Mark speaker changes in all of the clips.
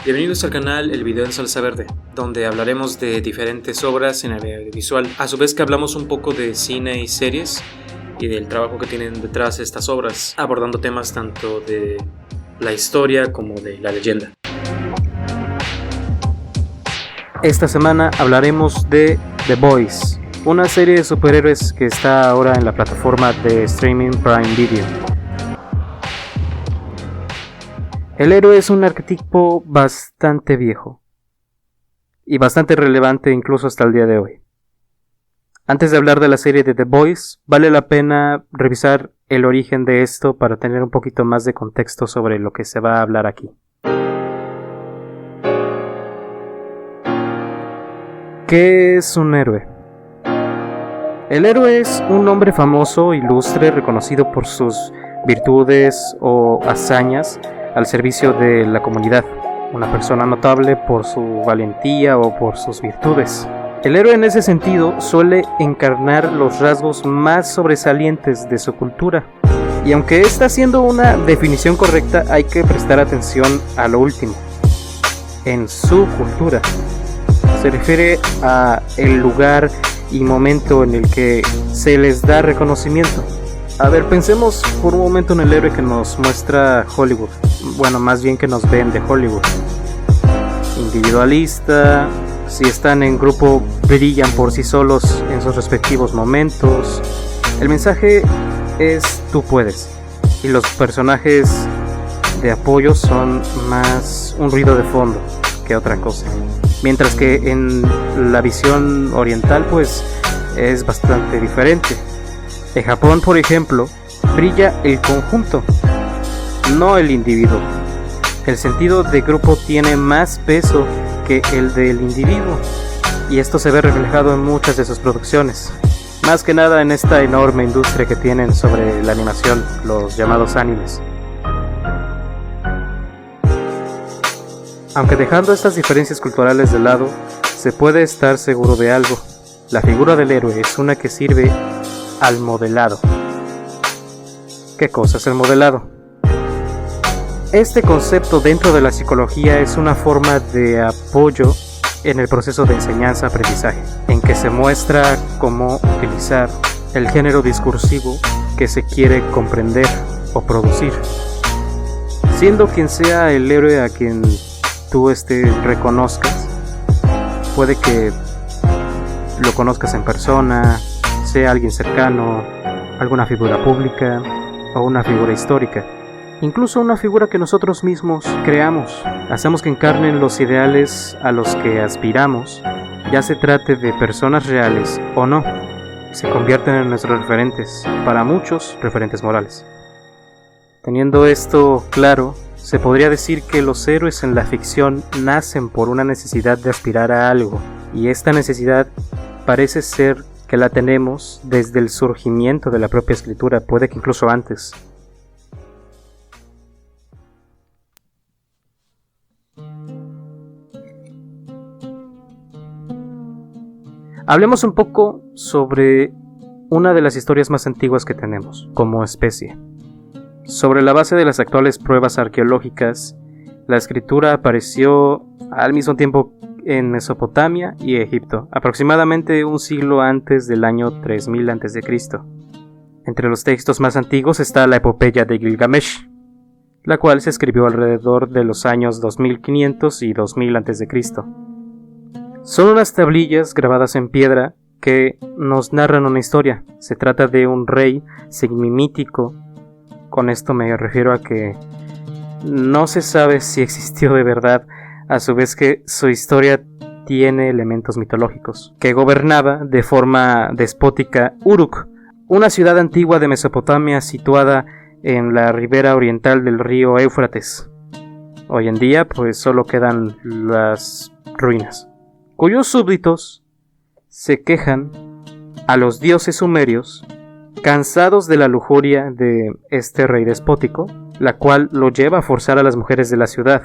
Speaker 1: Bienvenidos al canal El Video en Salsa Verde, donde hablaremos de diferentes obras en el audiovisual, a su vez que hablamos un poco de cine y series y del trabajo que tienen detrás estas obras, abordando temas tanto de la historia como de la leyenda. Esta semana hablaremos de The Boys, una serie de superhéroes que está ahora en la plataforma de streaming Prime Video. El héroe es un arquetipo bastante viejo y bastante relevante incluso hasta el día de hoy. Antes de hablar de la serie de The Boys, vale la pena revisar el origen de esto para tener un poquito más de contexto sobre lo que se va a hablar aquí. ¿Qué es un héroe? El héroe es un hombre famoso, ilustre, reconocido por sus virtudes o hazañas al servicio de la comunidad, una persona notable por su valentía o por sus virtudes. El héroe en ese sentido suele encarnar los rasgos más sobresalientes de su cultura, y aunque está siendo una definición correcta, hay que prestar atención a lo último, en su cultura. Se refiere a el lugar y momento en el que se les da reconocimiento. A ver, pensemos por un momento en el héroe que nos muestra Hollywood. Bueno, más bien que nos ven de Hollywood. Individualista, si están en grupo brillan por sí solos en sus respectivos momentos. El mensaje es tú puedes. Y los personajes de apoyo son más un ruido de fondo que otra cosa. Mientras que en la visión oriental pues es bastante diferente. En Japón, por ejemplo, brilla el conjunto, no el individuo. El sentido de grupo tiene más peso que el del individuo, y esto se ve reflejado en muchas de sus producciones. Más que nada en esta enorme industria que tienen sobre la animación, los llamados animes. Aunque dejando estas diferencias culturales de lado, se puede estar seguro de algo. La figura del héroe es una que sirve al modelado. ¿Qué cosa es el modelado? Este concepto dentro de la psicología es una forma de apoyo en el proceso de enseñanza-aprendizaje, en que se muestra cómo utilizar el género discursivo que se quiere comprender o producir. Siendo quien sea el héroe a quien tú reconozcas, puede que lo conozcas en persona, sea alguien cercano, alguna figura pública o una figura histórica, incluso una figura que nosotros mismos creamos, hacemos que encarnen los ideales a los que aspiramos, ya se trate de personas reales o no, se convierten en nuestros referentes, para muchos referentes morales. Teniendo esto claro, se podría decir que los héroes en la ficción nacen por una necesidad de aspirar a algo, y esta necesidad parece ser que la tenemos desde el surgimiento de la propia escritura, puede que incluso antes. Hablemos un poco sobre una de las historias más antiguas que tenemos como especie. Sobre la base de las actuales pruebas arqueológicas, la escritura apareció al mismo tiempo en Mesopotamia y Egipto, aproximadamente un siglo antes del año 3000 a.C. Entre los textos más antiguos está la epopeya de Gilgamesh, la cual se escribió alrededor de los años 2500 y 2000 a.C. Son unas tablillas grabadas en piedra que nos narran una historia. Se trata de un rey semimítico. Con esto me refiero a que no se sabe si existió de verdad, a su vez que su historia tiene elementos mitológicos, que gobernaba de forma despótica Uruk, una ciudad antigua de Mesopotamia situada en la ribera oriental del río Éufrates. Hoy en día pues solo quedan las ruinas, cuyos súbditos se quejan a los dioses sumerios, cansados de la lujuria de este rey despótico, la cual lo lleva a forzar a las mujeres de la ciudad.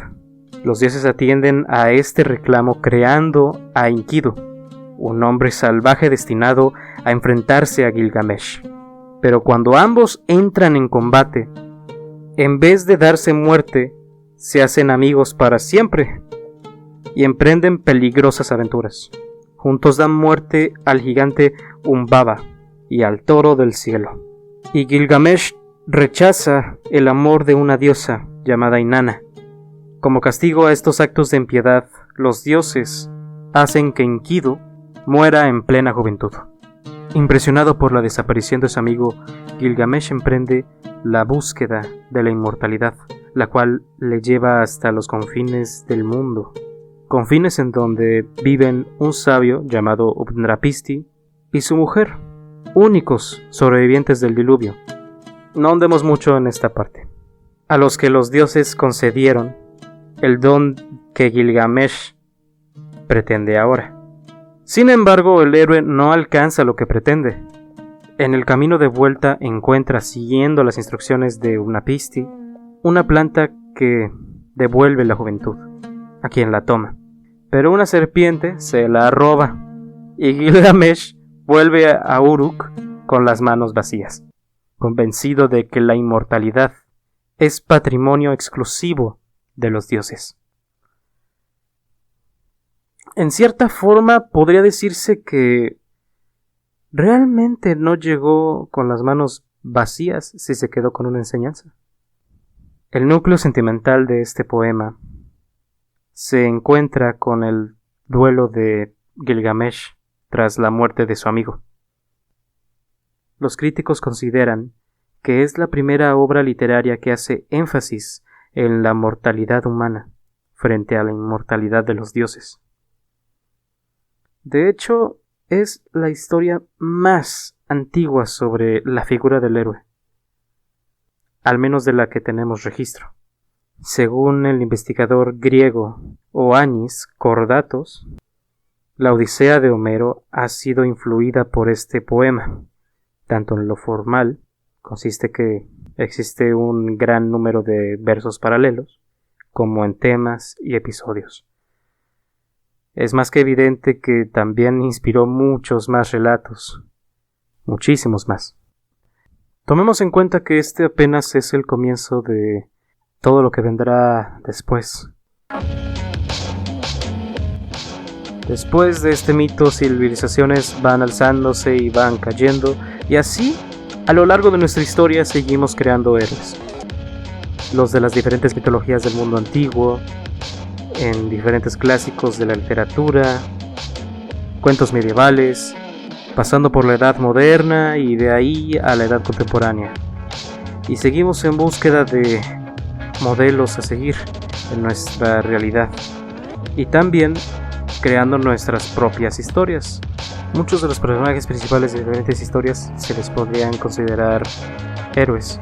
Speaker 1: Los dioses atienden a este reclamo creando a Enkidu, un hombre salvaje destinado a enfrentarse a Gilgamesh. Pero cuando ambos entran en combate, en vez de darse muerte, se hacen amigos para siempre. y emprenden peligrosas aventuras. Juntos dan muerte al gigante Humbaba y al toro del cielo. Y Gilgamesh rechaza el amor de una diosa llamada Inanna. Como castigo a estos actos de impiedad, los dioses hacen que Enkidu muera en plena juventud. Impresionado por la desaparición de su amigo, Gilgamesh emprende la búsqueda de la inmortalidad, la cual le lleva hasta los confines del mundo, confines en donde viven un sabio llamado Utnapishtim y su mujer, únicos sobrevivientes del diluvio. No andemos mucho en esta parte. A los que los dioses concedieron el don que Gilgamesh pretende ahora. Sin embargo, el héroe no alcanza lo que pretende. En el camino de vuelta encuentra, siguiendo las instrucciones de Utnapishtim, una planta que devuelve la juventud a quien la toma. Pero una serpiente se la roba y Gilgamesh vuelve a Uruk con las manos vacías, convencido de que la inmortalidad es patrimonio exclusivo de los dioses. En cierta forma podría decirse que realmente no llegó con las manos vacías si se quedó con una enseñanza. El núcleo sentimental de este poema se encuentra con el duelo de Gilgamesh tras la muerte de su amigo. Los críticos consideran que es la primera obra literaria que hace énfasis en la mortalidad humana frente a la inmortalidad de los dioses. De hecho, es la historia más antigua sobre la figura del héroe, al menos de la que tenemos registro. Según el investigador griego Oannis Kordatos, la Odisea de Homero ha sido influida por este poema, tanto en lo formal, consiste que existe un gran número de versos paralelos, como en temas y episodios. Es más que evidente que también inspiró muchos más relatos, muchísimos más. Tomemos en cuenta que este apenas es el comienzo de todo lo que vendrá después. Después de este mito, civilizaciones van alzándose y van cayendo, y así, a lo largo de nuestra historia, seguimos creando héroes. Los de las diferentes mitologías del mundo antiguo, en diferentes clásicos de la literatura, cuentos medievales, pasando por la edad moderna y de ahí a la edad contemporánea. Y seguimos en búsqueda de modelos a seguir en nuestra realidad. Y también creando nuestras propias historias. Muchos de los personajes principales de diferentes historias se les podrían considerar héroes.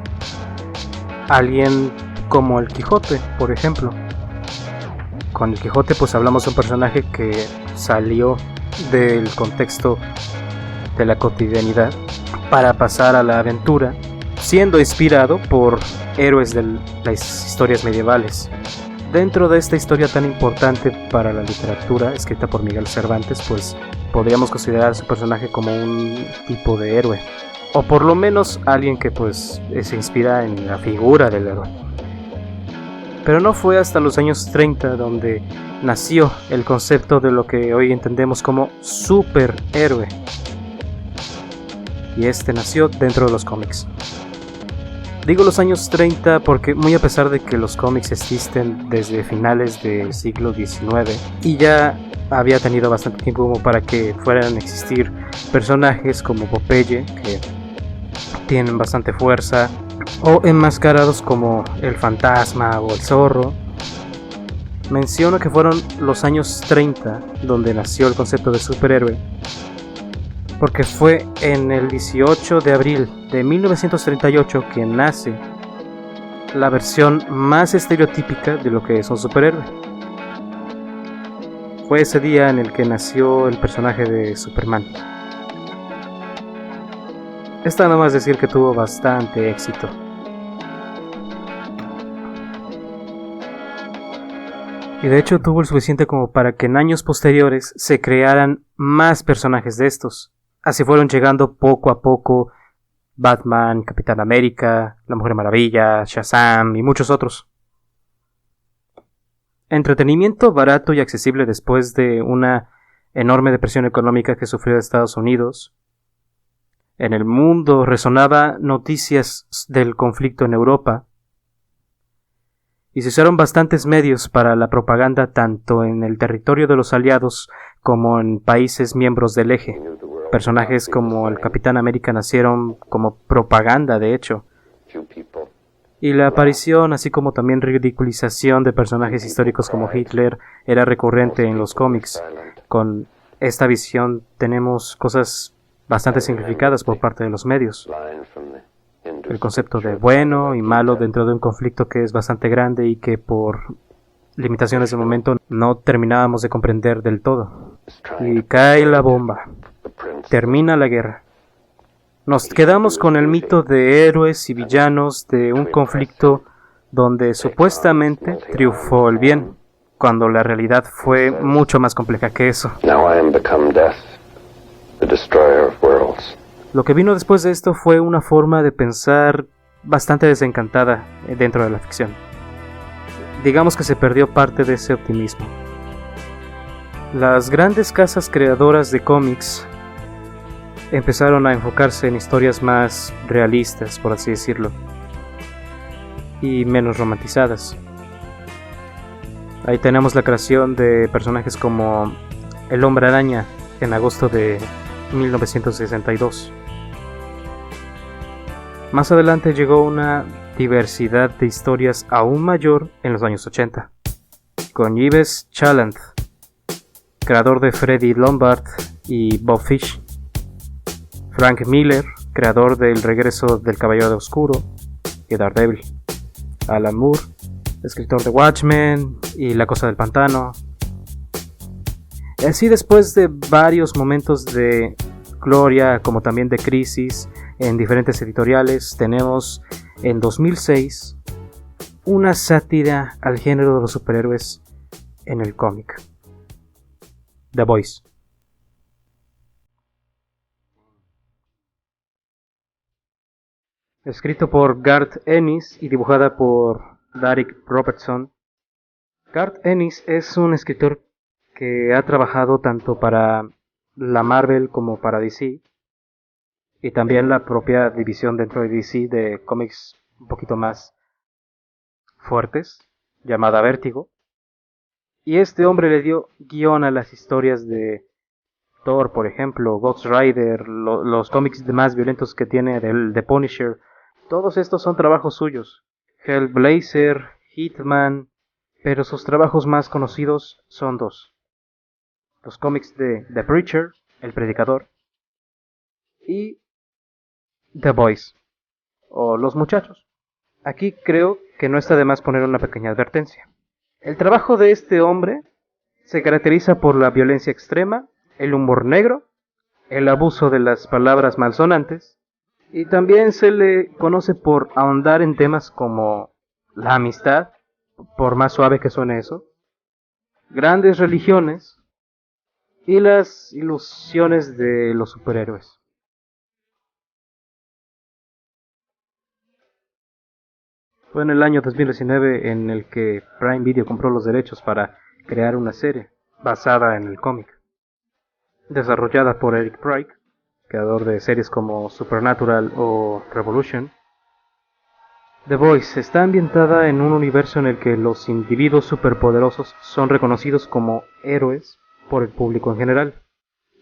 Speaker 1: Alguien como el Quijote, por ejemplo. Con el Quijote pues hablamos de un personaje que salió del contexto de la cotidianidad para pasar a la aventura, siendo inspirado por héroes de las historias medievales. Dentro de esta historia tan importante para la literatura, escrita por Miguel Cervantes, pues podríamos considerar a su personaje como un tipo de héroe, o por lo menos alguien que pues se inspira en la figura del héroe. Pero no fue hasta los años 30 donde nació el concepto de lo que hoy entendemos como superhéroe. Y este nació dentro de los cómics. Digo los años 30 porque muy a pesar de que los cómics existen desde finales del siglo XIX y ya había tenido bastante tiempo como para que fueran a existir personajes como Popeye, que tienen bastante fuerza, o enmascarados como el fantasma o el zorro. Menciono que fueron los años 30 donde nació el concepto de superhéroe, porque fue en el 18 de abril de 1938 que nace la versión más estereotípica de lo que es un superhéroe. Fue ese día en el que nació el personaje de Superman. Está nada más decir que tuvo bastante éxito. Y de hecho tuvo el suficiente como para que en años posteriores se crearan más personajes de estos. Así fueron llegando poco a poco Batman, Capitán América, La Mujer Maravilla, Shazam y muchos otros. Entretenimiento barato y accesible después de una enorme depresión económica que sufrió Estados Unidos. En el mundo resonaba noticias del conflicto en Europa. Y se usaron bastantes medios para la propaganda tanto en el territorio de los aliados como en países miembros del eje. Personajes como el Capitán América nacieron como propaganda, de hecho. Y la aparición, así como también ridiculización de personajes históricos como Hitler, era recurrente en los cómics. Con esta visión tenemos cosas bastante simplificadas por parte de los medios. El concepto de bueno y malo dentro de un conflicto que es bastante grande y que por limitaciones de momento no terminábamos de comprender del todo. Y cae la bomba. Termina la guerra. Nos quedamos con el mito de héroes y villanos de un conflicto donde supuestamente triunfó el bien, cuando la realidad fue mucho más compleja que eso. Lo que vino después de esto fue una forma de pensar bastante desencantada dentro de la ficción. Digamos que se perdió parte de ese optimismo. Las grandes casas creadoras de cómics empezaron a enfocarse en historias más realistas, por así decirlo, y menos romantizadas. Ahí tenemos la creación de personajes como el Hombre Araña en agosto de 1962. Más adelante llegó una diversidad de historias aún mayor en los años 80, con Yves Chaland, creador de Freddy Lombard y Bob Fish, Frank Miller, creador del Regreso del Caballero de Oscuro y Daredevil, Alan Moore, escritor de Watchmen y La Cosa del Pantano. Así, después de varios momentos de gloria como también de crisis en diferentes editoriales, tenemos en 2006 una sátira al género de los superhéroes en el cómic: The Boys. Escrito por Garth Ennis y dibujada por Derek Robertson. Garth Ennis es un escritor que ha trabajado tanto para la Marvel como para DC, y también la propia división dentro de DC de cómics un poquito más fuertes, llamada Vértigo. Y este hombre le dio guión a las historias de Thor, por ejemplo, Ghost Rider, los cómics más violentos que tiene de Punisher. Todos estos son trabajos suyos. Hellblazer, Hitman, pero sus trabajos más conocidos son dos: los cómics de The Preacher, El Predicador, y The Boys, o Los Muchachos. Aquí creo que no está de más poner una pequeña advertencia. El trabajo de este hombre se caracteriza por la violencia extrema, el humor negro, el abuso de las palabras malsonantes, y también se le conoce por ahondar en temas como la amistad, por más suave que suene eso, grandes religiones y las ilusiones de los superhéroes. Fue en el año 2019 en el que Prime Video compró los derechos para crear una serie basada en el cómic, desarrollada por Eric Pryke, creador de series como Supernatural o Revolution. The Boys está ambientada en un universo en el que los individuos superpoderosos son reconocidos como héroes por el público en general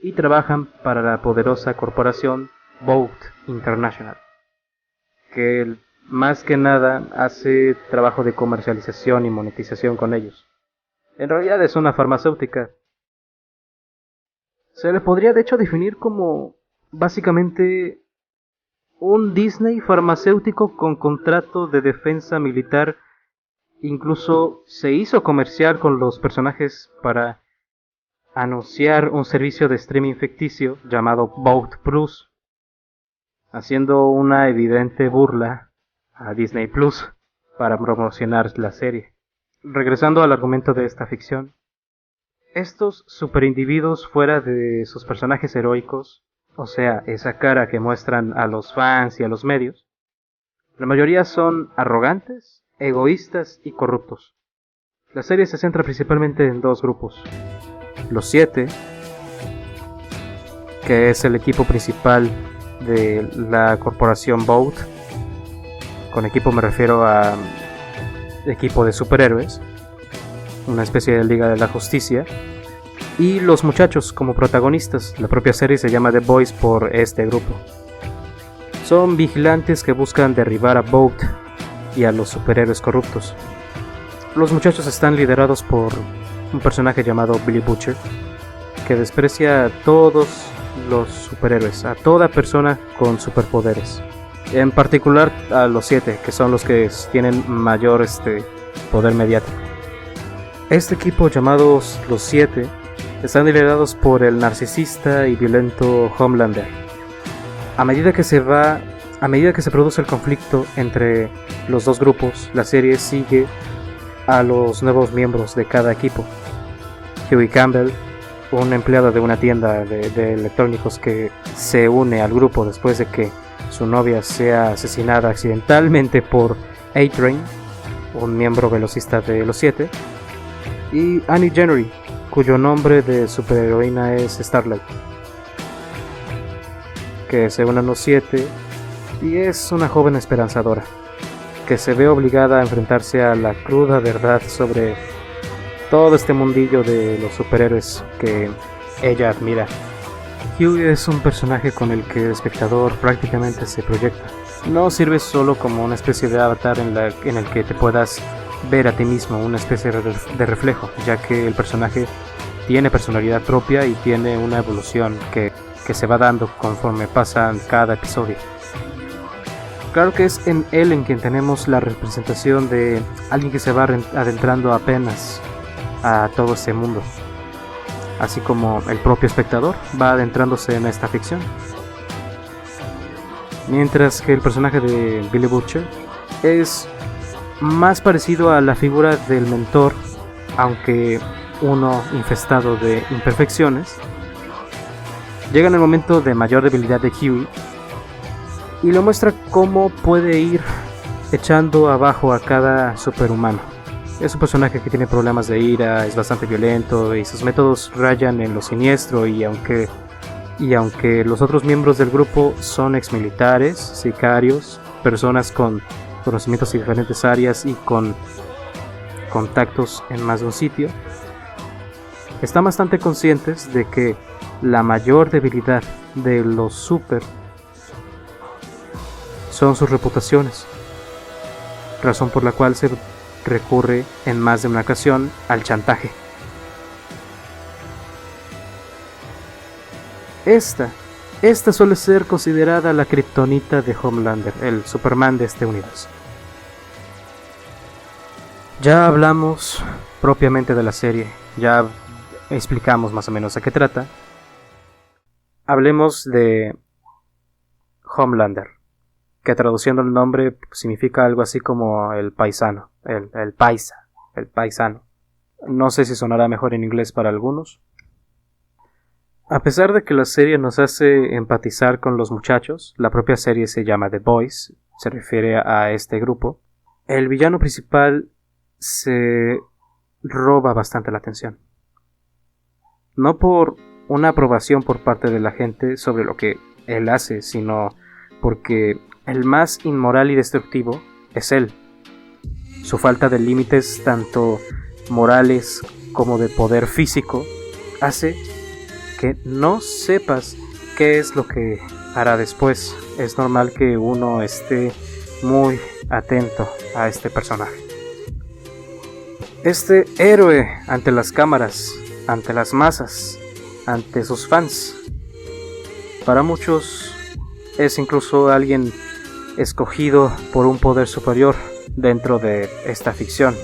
Speaker 1: y trabajan para la poderosa corporación Vought International, que más que nada hace trabajo de comercialización y monetización con ellos. En realidad es una farmacéutica. Se le podría de hecho definir como básicamente un Disney farmacéutico con contrato de defensa militar. Incluso se hizo comercial con los personajes para anunciar un servicio de streaming ficticio llamado Vought Plus, haciendo una evidente burla a Disney Plus para promocionar la serie. Regresando al argumento de esta ficción, estos superindividuos fuera de sus personajes heroicos, o sea, esa cara que muestran a los fans y a los medios, la mayoría son arrogantes, egoístas y corruptos, La serie se centra principalmente en dos grupos. Los 7, que es el equipo principal de la corporación Vought. Con equipo me refiero a equipo de superhéroes, una especie de Liga de la Justicia. Y los muchachos como protagonistas. La propia serie se llama The Boys por este grupo. Son vigilantes que buscan derribar a Vought y a los superhéroes corruptos. Los muchachos están liderados por un personaje llamado Billy Butcher, que desprecia a todos los superhéroes, a toda persona con superpoderes. En particular a los 7, que son los que tienen mayor poder mediático. Este equipo, llamados los 7, están liderados por el narcisista y violento Homelander. A medida que se produce el conflicto entre los dos grupos, la serie sigue a los nuevos miembros de cada equipo. Hughie Campbell, un empleado de una tienda de electrónicos que se une al grupo después de que su novia sea asesinada accidentalmente por A-Train, un miembro velocista de los 7, y Annie Jennery, cuyo nombre de superheroína es Starlight, que se une a los 7 y es una joven esperanzadora, que se ve obligada a enfrentarse a la cruda verdad sobre todo este mundillo de los superhéroes que ella admira. Hughie es un personaje con el que el espectador prácticamente se proyecta. No sirve solo como una especie de avatar en el que te puedas ver a ti mismo, una especie de reflejo, ya que el personaje tiene personalidad propia y tiene una evolución que se va dando conforme pasan cada episodio. Claro que es en él en quien tenemos la representación de alguien que se va adentrando apenas a todo este mundo, así como el propio espectador va adentrándose en esta ficción. Mientras que el personaje de Billy Butcher es más parecido a la figura del mentor, aunque uno infestado de imperfecciones. Llega en el momento de mayor debilidad de Hughie y lo muestra cómo puede ir echando abajo a cada superhumano. Es un personaje que tiene problemas de ira, es bastante violento y sus métodos rayan en lo siniestro, y aunque los otros miembros del grupo son exmilitares, sicarios, personas con conocimientos en diferentes áreas y con contactos en más de un sitio, están bastante conscientes de que la mayor debilidad de los super son sus reputaciones, razón por la cual se recurre en más de una ocasión al chantaje. Esta suele ser considerada la kriptonita de Homelander, el Superman de este universo. Ya hablamos propiamente de la serie, ya explicamos más o menos a qué trata. Hablemos de Homelander, que traduciendo el nombre significa algo así como el paisano, el paisano. No sé si sonará mejor en inglés para algunos. A pesar de que la serie nos hace empatizar con los muchachos, la propia serie se llama The Boys, se refiere a este grupo, el villano principal se roba bastante la atención. No por una aprobación por parte de la gente sobre lo que él hace, sino porque el más inmoral y destructivo es él. Su falta de límites, tanto morales como de poder físico, hace que no sepas qué es lo que hará después. Es normal que uno esté muy atento a este personaje. Este héroe ante las cámaras, ante las masas, ante sus fans, para muchos es incluso alguien escogido por un poder superior dentro de esta ficción,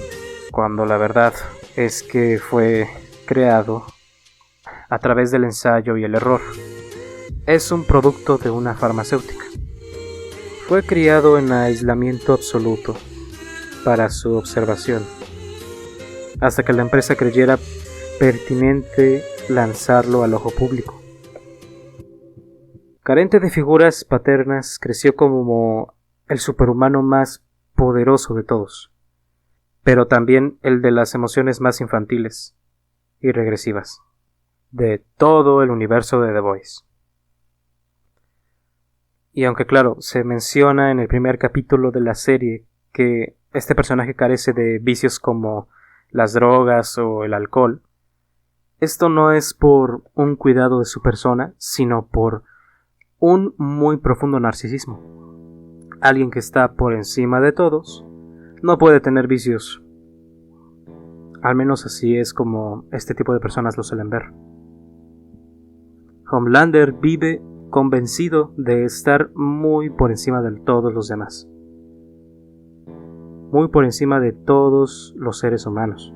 Speaker 1: cuando la verdad es que fue creado a través del ensayo y el error. Es un producto de una farmacéutica. Fue criado en aislamiento absoluto para su observación, hasta que la empresa creyera pertinente lanzarlo al ojo público. Carente de figuras paternas, creció como el superhumano más poderoso de todos. pero también el de las emociones más infantiles y regresivas de todo el universo de The Boys. Y aunque claro, se menciona en el primer capítulo de la serie que este personaje carece de vicios como las drogas o el alcohol, esto no es por un cuidado de su persona, sino por un muy profundo narcisismo. Alguien que está por encima de todos no puede tener vicios. Al menos así es como este tipo de personas lo suelen ver. Homelander vive convencido de estar muy por encima de todos los demás. Muy por encima de todos los seres humanos.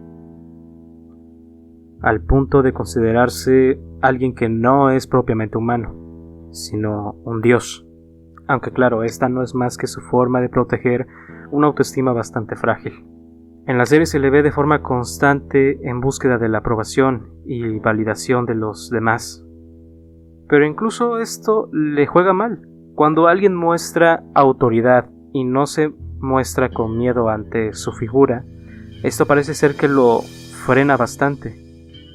Speaker 1: Al punto de considerarse alguien que no es propiamente humano, sino un dios. Aunque claro, esta no es más que su forma de proteger una autoestima bastante frágil. En la serie se le ve de forma constante en búsqueda de la aprobación y validación de los demás. Pero incluso esto le juega mal. Cuando alguien muestra autoridad y no se muestra con miedo ante su figura, esto parece ser que lo frena bastante,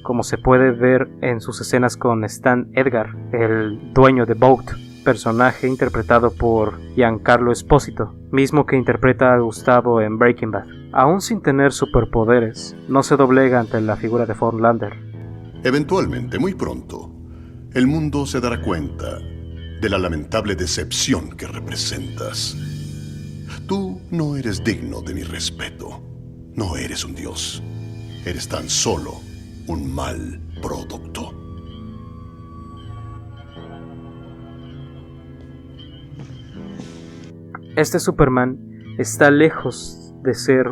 Speaker 1: como se puede ver en sus escenas con Stan Edgar, el dueño de Vought, personaje interpretado por Giancarlo Esposito, mismo que interpreta a Gustavo en Breaking Bad. Aún sin tener superpoderes, no se doblega ante la figura de Homelander.
Speaker 2: Eventualmente, muy pronto, el mundo se dará cuenta de la lamentable decepción que representas. Tú no eres digno de mi respeto. No eres un dios. Eres tan solo un mal producto.
Speaker 1: Este Superman está lejos de ser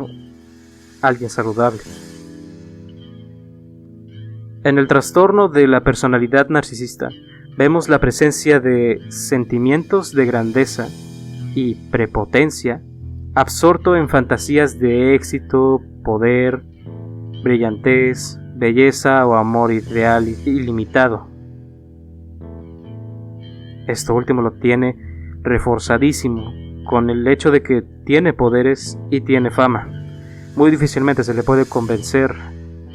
Speaker 1: alguien saludable. En el trastorno de la personalidad narcisista vemos la presencia de sentimientos de grandeza y prepotencia, absorto en fantasías de éxito, poder, brillantez, belleza o amor ideal ilimitado. Esto último lo tiene reforzadísimo con el hecho de que tiene poderes y tiene fama. Muy difícilmente se le puede convencer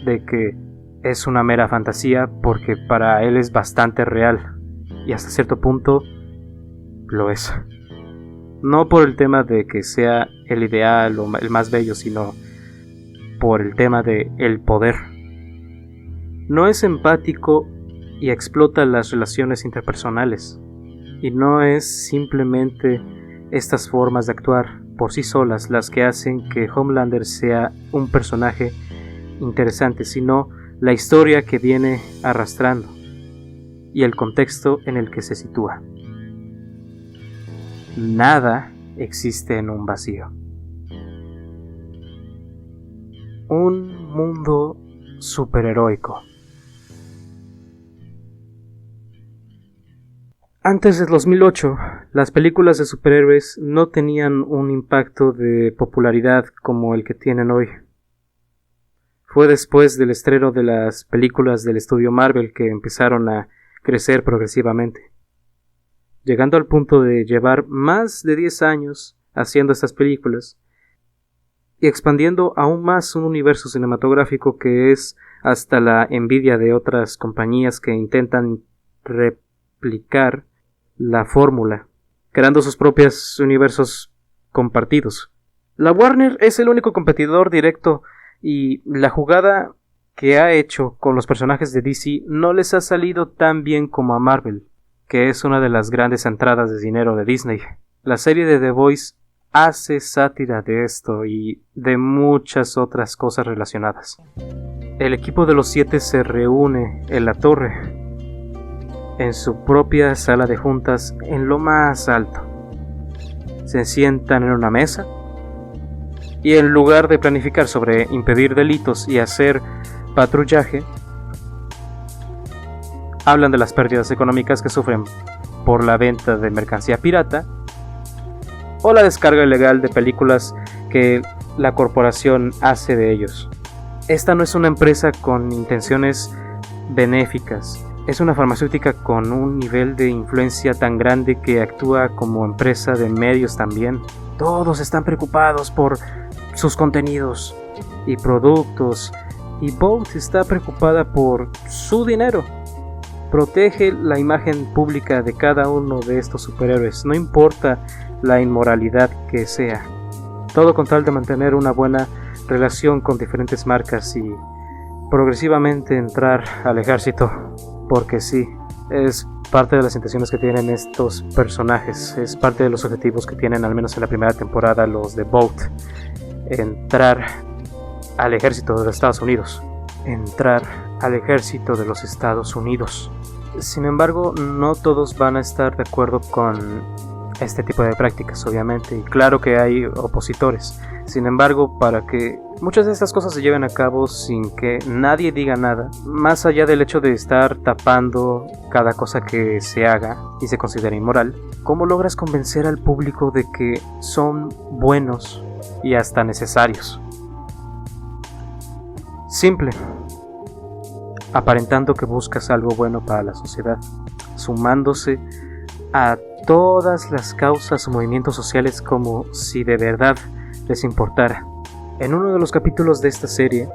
Speaker 1: de que es una mera fantasía, porque para él es bastante real y hasta cierto punto lo es. No por el tema de que sea el ideal o el más bello, sino por el tema de el poder. No es empático y explota las relaciones interpersonales, y no es simplemente estas formas de actuar por sí solas las que hacen que Homelander sea un personaje interesante, sino la historia que viene arrastrando y el contexto en el que se sitúa. Nada existe en un vacío. Un mundo superheroico. Antes del 2008, las películas de superhéroes no tenían un impacto de popularidad como el que tienen hoy. Fue después del estreno de las películas del estudio Marvel que empezaron a crecer progresivamente, llegando al punto de llevar más de 10 años haciendo estas películas y expandiendo aún más un universo cinematográfico que es hasta la envidia de otras compañías que intentan replicar la fórmula, creando sus propios universos compartidos. La Warner es el único competidor directo y la jugada que ha hecho con los personajes de DC no les ha salido tan bien como a Marvel, que es una de las grandes entradas de dinero de Disney. La serie de The Boys hace sátira de esto y de muchas otras cosas relacionadas. El equipo de los 7 se reúne en la torre, en su propia sala de juntas en lo más alto. Se sientan en una mesa y en lugar de planificar sobre impedir delitos y hacer patrullaje, hablan de las pérdidas económicas que sufren por la venta de mercancía pirata o la descarga ilegal de películas que la corporación hace de ellos. Esta no es una empresa con intenciones benéficas, es una farmacéutica con un nivel de influencia tan grande que actúa como empresa de medios también. Todos están preocupados por sus contenidos, y productos, y Bolt está preocupada por su dinero. Protege la imagen pública de cada uno de estos superhéroes, no importa la inmoralidad que sea. Todo con tal de mantener una buena relación con diferentes marcas y progresivamente entrar al ejército, porque sí, es parte de las intenciones que tienen estos personajes, es parte de los objetivos que tienen, al menos en la primera temporada, los de Bolt: entrar al ejército de los Estados Unidos. Sin embargo, no todos van a estar de acuerdo con este tipo de prácticas, obviamente, y claro que hay opositores. Sin embargo, para que muchas de estas cosas se lleven a cabo sin que nadie diga nada, más allá del hecho de estar tapando cada cosa que se haga y se considera inmoral, ¿cómo logras convencer al público de que son buenos y hasta necesarios? Simple, aparentando que buscas algo bueno para la sociedad, sumándose a todas las causas o movimientos sociales como si de verdad les importara. En uno de los capítulos de esta serie,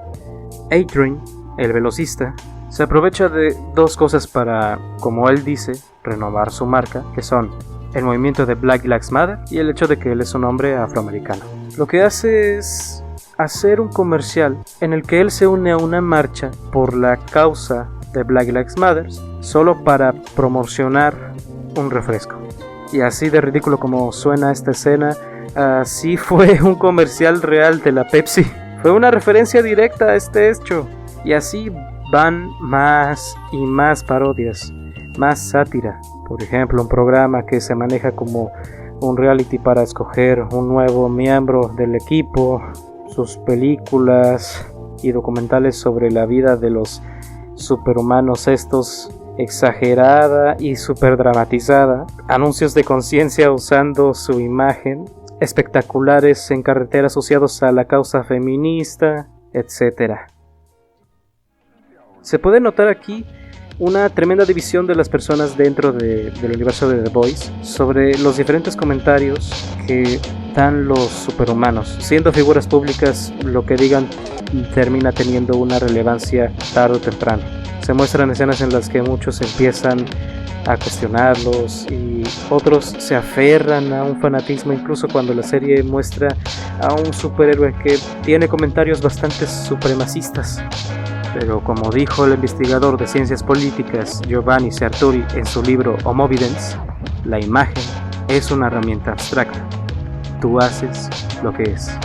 Speaker 1: Adrian, el velocista, se aprovecha de dos cosas para, como él dice, renovar su marca, que son el movimiento de Black Lives Matter y el hecho de que él es un hombre afroamericano. Lo que hace es hacer un comercial en el que él se une a una marcha por la causa de Black Lives Matter solo para promocionar un refresco. Y así de ridículo como suena esta escena, así fue un comercial real de la Pepsi. Fue una referencia directa a este hecho. Y así van más y más parodias, más sátira. Por ejemplo, un programa que se maneja como un reality para escoger un nuevo miembro del equipo, sus películas y documentales sobre la vida de los superhumanos estos, exagerada y super dramatizada, anuncios de conciencia usando su imagen, espectaculares en carretera asociados a la causa feminista, etc. Se puede notar aquí una tremenda división de las personas dentro del universo de The Boys sobre los diferentes comentarios que dan los superhumanos. Siendo figuras públicas, lo que digan termina teniendo una relevancia tarde o temprano. Se muestran escenas en las que muchos empiezan a cuestionarlos y otros se aferran a un fanatismo, incluso cuando la serie muestra a un superhéroe que tiene comentarios bastante supremacistas. Pero como dijo el investigador de ciencias políticas Giovanni Sartori en su libro Homovidence, la imagen es una herramienta abstracta. Tú haces lo que es.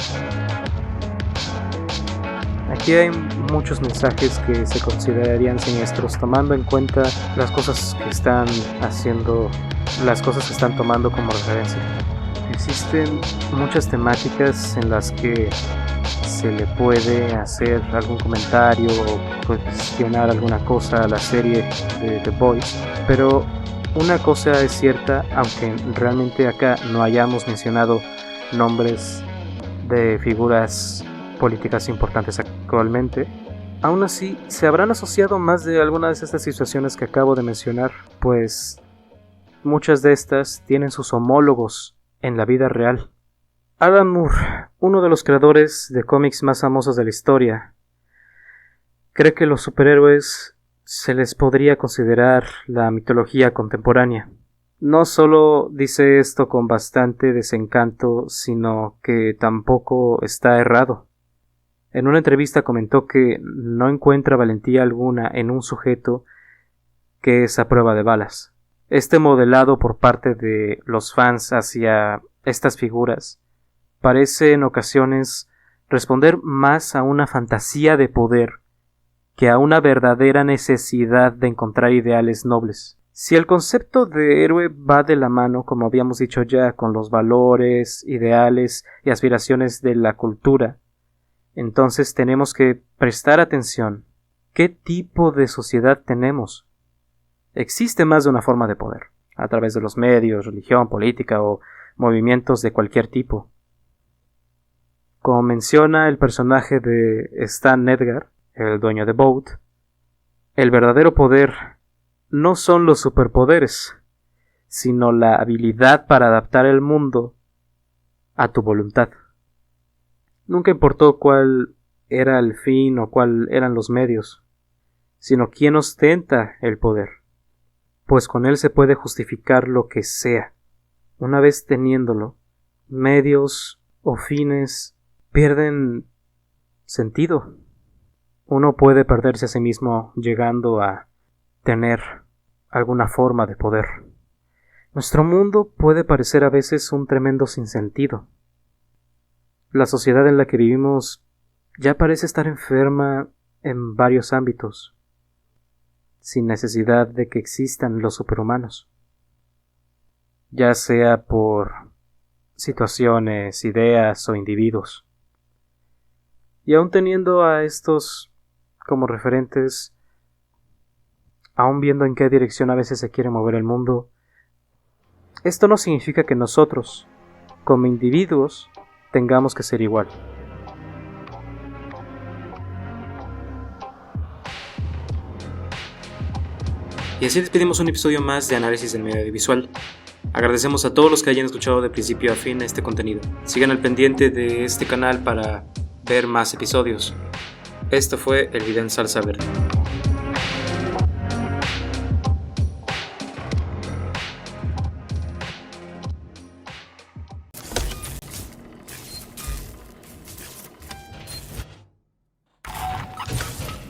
Speaker 1: Aquí hay muchos mensajes que se considerarían siniestros, tomando en cuenta las cosas que están haciendo, las cosas que están tomando como referencia. Existen muchas temáticas en las que se le puede hacer algún comentario o cuestionar alguna cosa a la serie de The Boys, pero una cosa es cierta, aunque realmente acá no hayamos mencionado nombres de figuras políticas importantes actualmente, aún así se habrán asociado más de algunas de estas situaciones que acabo de mencionar, pues muchas de estas tienen sus homólogos en la vida real. Alan Moore, uno de los creadores de cómics más famosos de la historia, cree que los superhéroes se les podría considerar la mitología contemporánea. No solo dice esto con bastante desencanto, sino que tampoco está errado. En una entrevista comentó que no encuentra valentía alguna en un sujeto que es a prueba de balas. Este modelado por parte de los fans hacia estas figuras parece en ocasiones responder más a una fantasía de poder que a una verdadera necesidad de encontrar ideales nobles. Si el concepto de héroe va de la mano, como habíamos dicho ya, con los valores, ideales y aspiraciones de la cultura, entonces tenemos que prestar atención. ¿Qué tipo de sociedad tenemos? Existe más de una forma de poder, a través de los medios, religión, política o movimientos de cualquier tipo. Como menciona el personaje de Stan Edgar, el dueño de Bolt, el verdadero poder no son los superpoderes, sino la habilidad para adaptar el mundo a tu voluntad. Nunca importó cuál era el fin o cuál eran los medios, sino quién ostenta el poder, pues con él se puede justificar lo que sea. Una vez teniéndolo, medios o fines pierden sentido. Uno puede perderse a sí mismo llegando a tener alguna forma de poder. Nuestro mundo puede parecer a veces un tremendo sinsentido. La sociedad en la que vivimos ya parece estar enferma en varios ámbitos, sin necesidad de que existan los superhumanos, ya sea por situaciones, ideas o individuos. Y aún teniendo a estos como referentes, aún viendo en qué dirección a veces se quiere mover el mundo, esto no significa que nosotros, como individuos, tengamos que ser igual. Y así despedimos un episodio más de Análisis del Medio Audiovisual. Agradecemos a todos los que hayan escuchado de principio a fin este contenido. Sigan al pendiente de este canal para ver más episodios. Esto fue El Video en Salsa Verde.